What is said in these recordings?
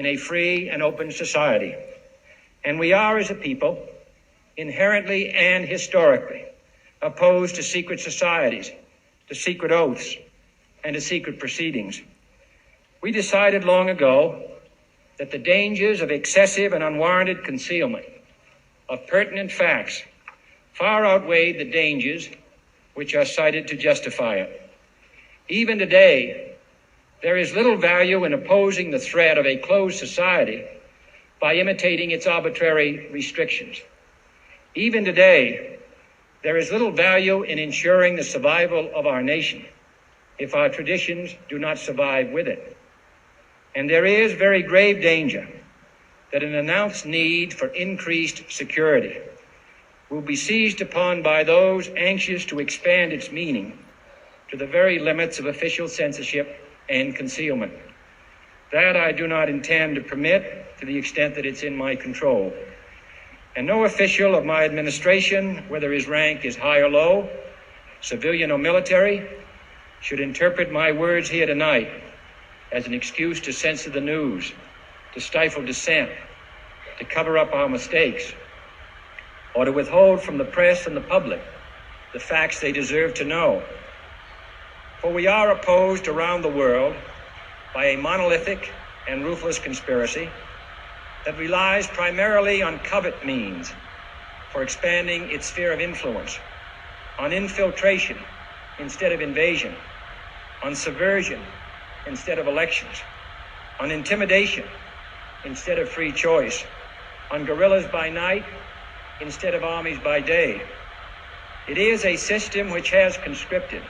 in a free and open society. And we are, as a people, inherently and historically opposed to secret societies, to secret oaths, and to secret proceedings. We decided long ago that the dangers of excessive and unwarranted concealment of pertinent facts far outweighed the dangers which are cited to justify it. Even today, there is little value in opposing the threat of a closed society by imitating its arbitrary restrictions. Even today, there is little value in ensuring the survival of our nation if our traditions do not survive with it. And there is very grave danger that an announced need for increased security will be seized upon by those anxious to expand its meaning to the very limits of official censorship and concealment. That I do not intend to permit to the extent that it's in my control. And no official of my administration, whether his rank is high or low, civilian or military, should interpret my words here tonight as an excuse to censor the news, to stifle dissent, to cover up our mistakes, or to withhold from the press and the public the facts they deserve to know. For we are opposed around the world by a monolithic and ruthless conspiracy that relies primarily on covert means for expanding its sphere of influence, on infiltration instead of invasion, on subversion instead of elections, on intimidation instead of free choice, on guerrillas by night instead of armies by day. It is a system which has conscripted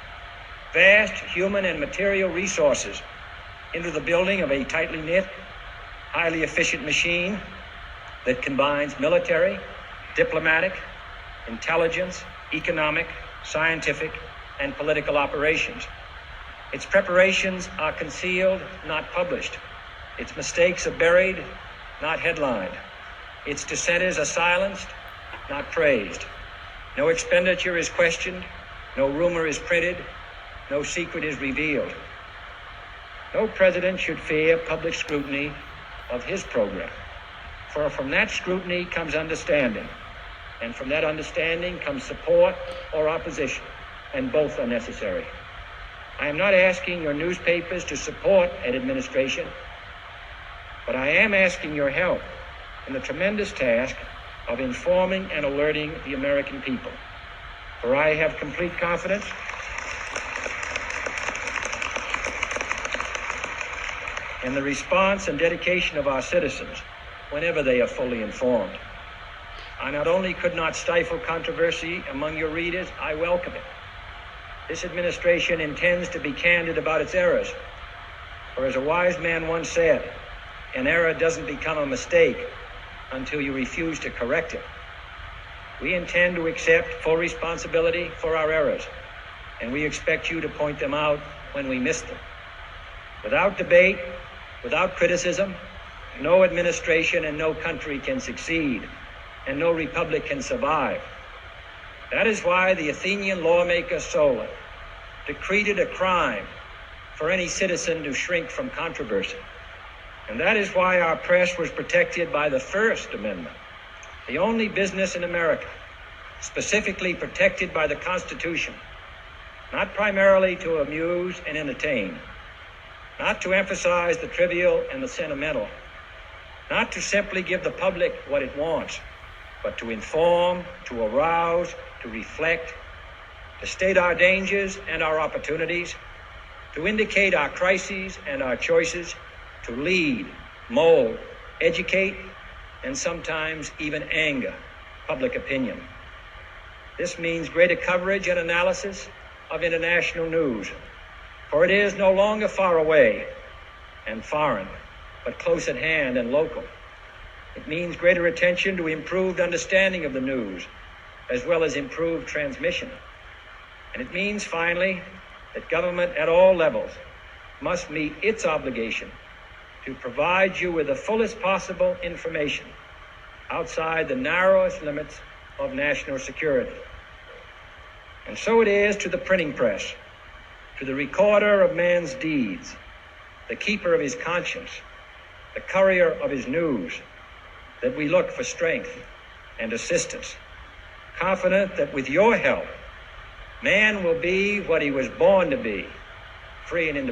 vast human and material resources into the building of a tightly knit, highly efficient machine that combines military, diplomatic, intelligence, economic, scientific, and political operations. Its preparations are concealed, not published. Its mistakes are buried, not headlined. Its dissenters are silenced, not praised. No expenditure is questioned, no rumor is printed, no secret is revealed. No president should fear public scrutiny of his program, for from that scrutiny comes understanding, and from that understanding comes support or opposition, and both are necessary. I am not asking your newspapers to support an administration, but I am asking your help in the tremendous task of informing and alerting the American people. For I have complete confidence in the response and dedication of our citizens whenever they are fully informed. I not only could not stifle controversy among your readers, I welcome it. This administration intends to be candid about its errors. For as a wise man once said, an error doesn't become a mistake until you refuse to correct it. We intend to accept full responsibility for our errors, and we expect you to point them out when we miss them. Without debate, without criticism, no administration and no country can succeed, and no republic can survive. That is why the Athenian lawmaker Solon decreed it a crime for any citizen to shrink from controversy. And that is why our press was protected by the First Amendment, the only business in America specifically protected by the Constitution, not primarily to amuse and entertain, not to emphasize the trivial and the sentimental, not to simply give the public what it wants, but to inform, to arouse, to reflect, to state our dangers and our opportunities, to indicate our crises and our choices, to lead, mold, educate, and sometimes even anger public opinion. This means greater coverage and analysis of international news, for it is no longer far away and foreign, but close at hand and local. It means greater attention to improved understanding of the news, as well as improved transmission. And it means, finally, that government at all levels must meet its obligation to provide you with the fullest possible information outside the narrowest limits of national security. And so it is to the printing press, to the recorder of man's deeds, the keeper of his conscience, the courier of his news, that we look for strength and assistance, confident that with your help, man will be what he was born to be, free and independent.